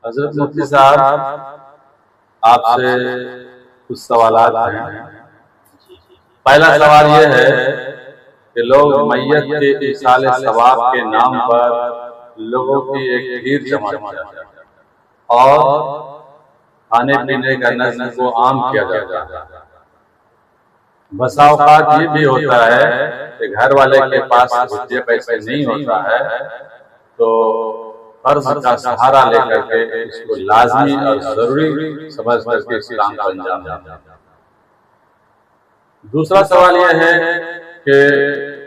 حضرت مفتی صاحب آپ سے کچھ سوالات ہیں۔ پہلا سوال یہ ہے کہ لوگ میت کے ایصال ثواب کے نام پر لوگوں کی ایک بھیڑ جمع کرتے ہیں اور کھانے پینے کا نظم کو عام کیا جاتا ہے۔ بسا اوقات یہ بھی ہوتا ہے کہ گھر والے کے پاس روپیے پیسے نہیں ہوتا ہے تو قرض کا سہارا لے کر کے اس کو لازمی اور ضروری سمجھ کر کے اسلام کو انجام دیتا ہے۔ دوسرا سوال یہ ہے کہ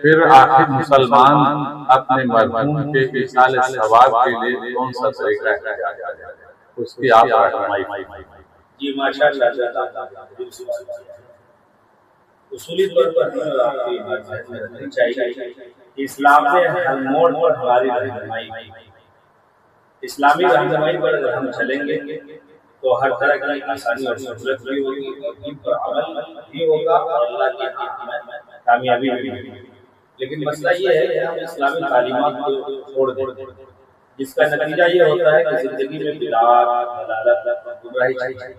پھر آخر مسلمان اپنے مرحوم کے ایصال ثواب کے لیے کون سا طریقہ اختیار کرے؟ اس کی آپ رہنمائی۔ جی ماشاءاللہ، اصولی طور پر ہمیں آپ کی بات ذہن میں رکھنی چاہیے کہ اسلام میں ہر موڑ پر ہماری رہنمائی، اسلامی رہنمائی پر اگر ہم چلیں گے تو ہر طرح کی آسانی اور سہولت بھی ہوگی، ان پر عمل بھی ہوگا اور اللہ کی ہمیں کامیابی بھی ہوگی۔ لیکن مسئلہ یہ ہے کہ ہم اسلامی تعلیمات کو چھوڑ دیں، جس کا نتیجہ یہ ہوتا ہے کہ زندگی میں بدعات، ضلالت، گمراہی چھائی جاتی ہے۔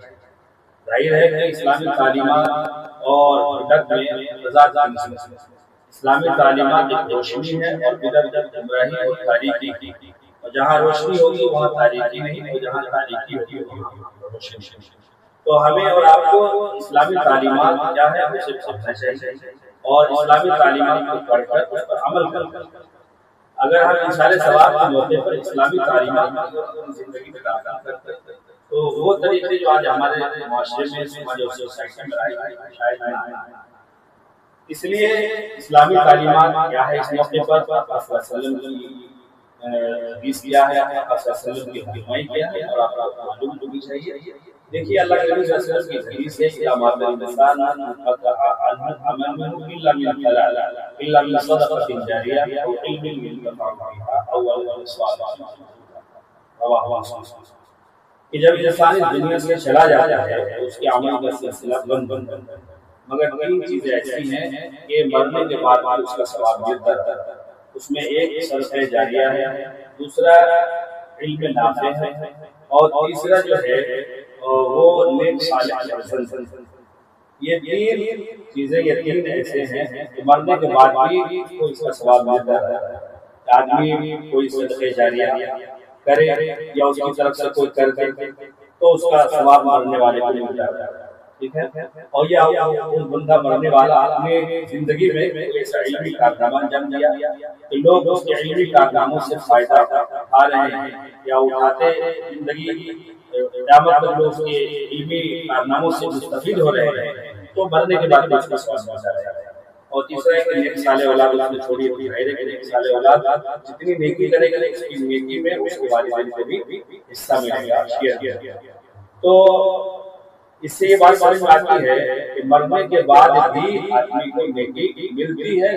ظاہر ہے کہ اسلامی تعلیمات اور بدعت میں تضاد ہے۔ اسلامی تعلیمات ایک روشنی ہے اور بدعت گمراہی اور تاریکی، اور جہاں روشنی ہوگی وہاں تاریکی نہیں، اور جہاں تاریکی ہوگی وہاں روشنی۔ تو ہمیں اور آپ کو اسلامی تعلیمات کیا ہے اسے سمجھنا چاہیے اور اسلامی تعلیمات کو پڑھ کر اس پر عمل کرنا چاہیے۔ اگر ہم ایصال ثواب کے موقع پر اسلامی تعلیمات کو زندگی میں داخل کرتے ہیں تو وہ طریقے جو آج ہمارے معاشرے میں ہماری سوسائٹی میں آئی شاید نہ آئے۔ اس لیے اسلامی تعلیمات کیا ہے، اس موقع پر آپ صلی اللہ علیہ وسلم کی حدیث کیا ہے، آپ صلی اللہ علیہ وسلم کی رہنمائی کیا ہے، اور آپ کو معلوم ہونی چاہیے۔ دیکھیے اللہ کے نبی صلی اللہ علیہ وسلم کی حدیث ہے کہ امام الانسان امن الا من ثلاث الا من صدقۃ جاریہ او علم ينتفع به او ولد صالح رواہ مسلم۔ کہ جب انسان اس دنیا سے چلا جاتا ہے تو اس کے عمل کا سلسلہ بند مگر تین چیزیں ایسی ہیں کہ مرنے کے بعد اس کا ثواب ملتا ہے۔ اس میں ایک صدقہ جاریہ ہے، دوسرا علم نافع ہے، اور تیسرا جو ہے وہ نیک صالح عمل۔ یہ تین چیزیں، یہ تین ایسے ہیں کہ مرنے کے بعد بھی کو اس کا ثواب ملتا ہے۔ آدمی کوئی صدقہ جاریہ کرے یا اس کی طرف سے کوئی کر دے تو اس کا ثواب مرنے والے کو مل جاتا ہے، ٹھیک ہے۔ اور یہ بندہ مرنے والا اپنے زندگی میں ایسا علمی کارنامہ انجام دیا کہ لوگ اس کے علمی کارناموں سے فائدہ اٹھا رہے ہیں یا اٹھاتے زندگی قیامت تک لوگ اس کے علمی کارناموں سے مستفید ہو رہے ہیں، تو مرنے کے بعد اس کا ثواب ملتا ہے۔ اور تیسرا ہے کہ نیک صالح اولاد اس نے چھوڑی ہوئی ہے، نیک صالح اولاد جتنی نیکی کرے گا اس کی نیکی میں اس کے والدین کو بھی حصہ ملے گا، شیئر دیا گیا۔ تو اس سے یہ بات سمجھ میں آتی ہے کہ مرنے کے بعد بھی آدمی کو نیکی ملتی ہے۔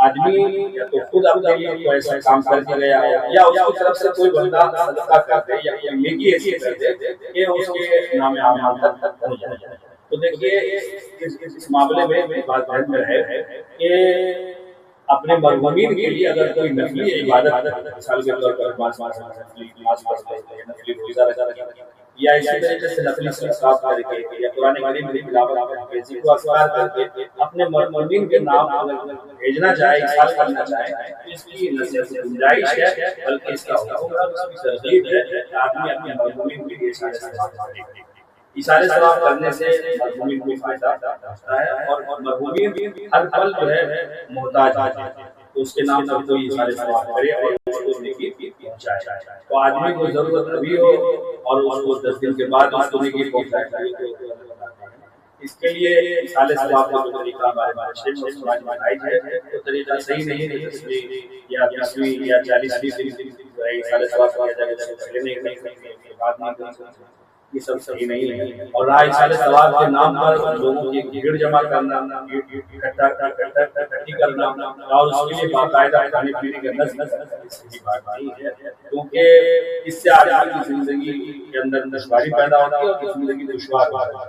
آدمی یا تو خود اپنے لیے کوئی ایسا کام کر کے گیا ہے یا اس کی طرف سے کوئی بندہ صدقہ کرتے یا کوئی نیکی ایسی کرتے کہ اس کے نام اعمال تک ہو جائے۔ تو دیکھیے اس معاملے میں بات ذہن میں رہے کہ اپنے مرحومین کے لیے اگر کوئی نفلی عبادت مثال کے طور پر نماز پڑھتے ہیں، نفلی روزہ رکھتے ہیں، یا اسی طریقے سے نفلی صدقات کر کے یا قرآن کریم کی تلاوت کر کے، ذکر و اذکار کر کے اپنے مرحومین کے نام اگر بھیجنا چاہے، احسان کرنا چاہے تو اس کی نہ صرف گنجائش ہے بلکہ اس کا حکم ہے، اس کی ترغیب ہے کہ آدمی اپنے مرحومین کے لیے ثواب کرے۔ اشارے ثواب کرنے سے مرحومین کو فائدہ ہوتا ہے، اور مرحومین ہر پل جو ہے محتاج ہے، تو اس کے نام پر کوئی اشارے ثواب کرے اور اس کو نیکی پہنچائے۔ تو آدمی کو ضرورت ابھی ہو اور اس کو 10 دن کے بعد اس کو نیکی پہنچائے، اس کے لیے اشارے ثواب کا جو طریقہ ہمارے معاشرے میں سماج میں رائج ہے تو طریقہ صحیح نہیں ہے۔ 10ویں یا 20ویں یا 40ویں دن جو ہے اشارے ثواب کیا جائے اس سے پہلے نہیں کر سکتے، اس کے بعد نہیں کر سکتے، یہ سب صحیح نہیں ہے۔ اور رہا اشارے ثواب کے نام پر لوگوں کی بھیڑ جمع کرنا، اکٹھی کرنا اور اس کے لیے باقاعدہ کھانے پینے کا نظم صحیح بات نہیں ہے، کیونکہ اس سے آدمی کی زندگی کے اندر دشواری پیدا ہوتی ہے اور زندگی دشوار ہوتی ہے،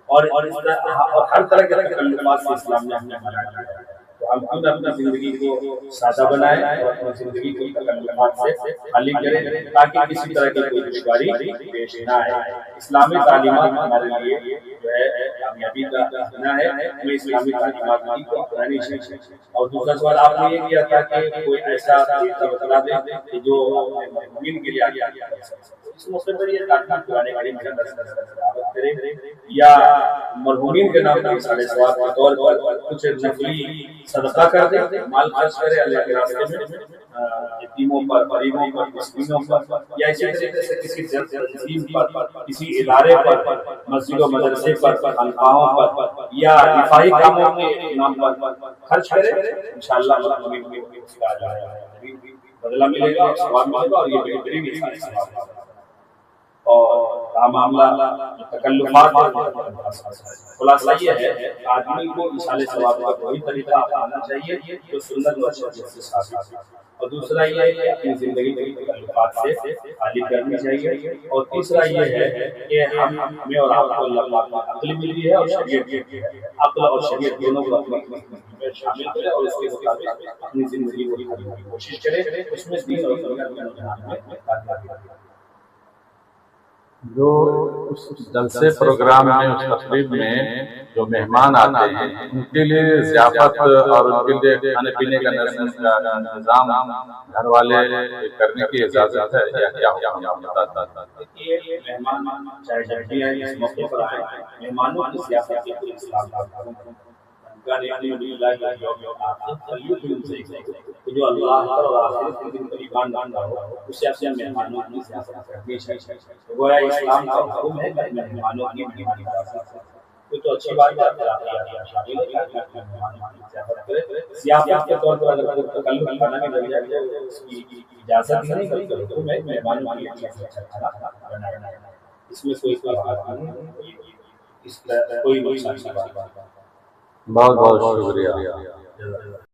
اور ہر طرح کے تکلفات سے اسلام نے ہمیں منع کیا ہے۔ تو ہم خود اپنی زندگی کو سادہ بنائیں اور اپنی زندگی کو تکلفات سے خالی کریں تاکہ کسی طرح کی کوئی دشواری پیش نہ آئے۔ اسلامی تعلیمات ہمارے لیے جو ہے کامیابی کا ذریعہ ہے، ہمیں اسلامی تعلیمات کو اپنانی چاہیے۔ اور دوسرا سوال آپ نے یہ کیا تھا کہ کوئی ایسا طریقہ بتلا دیں کہ جو مومن کے لیے آگے کر سکے۔ اس موقع پر یہ تعلیم قرآن کریم کا دعوت کرے یا مرحومین کے نام پر سارے ثواب کے طور پر کچھ نفلی صدقہ کر دے، مال خرچ کرے اللہ کے راستے میں، یتیموں پر، غریبوں پر، مسکینوں پر، یا اسی طریقے سے کسی تنظیم پر، کسی ادارے پر، مسجد و مدرسے پر، خانقاہوں پر یا دفاعی کاموں کے نام پر خرچ کرے، انشاءاللہ اس کا بدلہ ملے گا، ثواب ملے گا، اور یہ بہترین ثواب ہے۔ اور معاملہ تکلفات، خلاصہ یہ ہے کہ آدمی کو ایصال ثواب کا کوئی طریقہ اپنانا چاہیے جو سنت و شریعت سے ثابت ہے، اور دوسرا یہ ہے کہ اپنی زندگی کو تکلفات سے خالی کرنی چاہیے، اور تیسرا یہ ہے کہ ہمیں اور آپ کو اللہ پاک نے عقل ملی ہے اور شریعت ملی ہے، عقل اور شریعت دونوں کو اپنی زندگی میں شامل کرے اور اس کے مطابق اپنی زندگی کو ڈھالنے کی کوشش کرے، اس میں دین اور دنیا کے رجحان میں کامیابی ملے۔ جو اس جلسے پروگرام میں، اس تقریب میں جو مہمان آتے ہیں ان کے لیے ضیافت اور ان کے لیے کھانے پینے کا انتظام گھر والے کرنے کی اجازت ہے یا کیا ہوگا؟ دیکھیے، مہمان چاہے جب بھی آئیں، اس موقع پر آئیں، مہمانوں کی ضیافت کے لیے اسلام کا حکم ہے۔ جو اللہ اور آخرت کے دن پر ایمان لاتا ہو اسے اپنے مہمانوں کی ضیافت کرنی چاہیے۔ گویا اسلام کا حکم ہے کہ مہمانوں کی مہمانی تو اچھی بات ہے، شامل ہے کہ اپنے مہمانوں کی ضیافت کرے۔ ضیافت کے طور پر اگر کوئی تکلف کھانا بھی لگ جائے تو اس کی اجازت نہیں، بلکہ حکم ہے مہمانوں کی کھانا بنانا، اس میں کوئی بات نہیں، اس طرح کوئی نقصان کی بات نہیں۔ بہت بہت شکریہ۔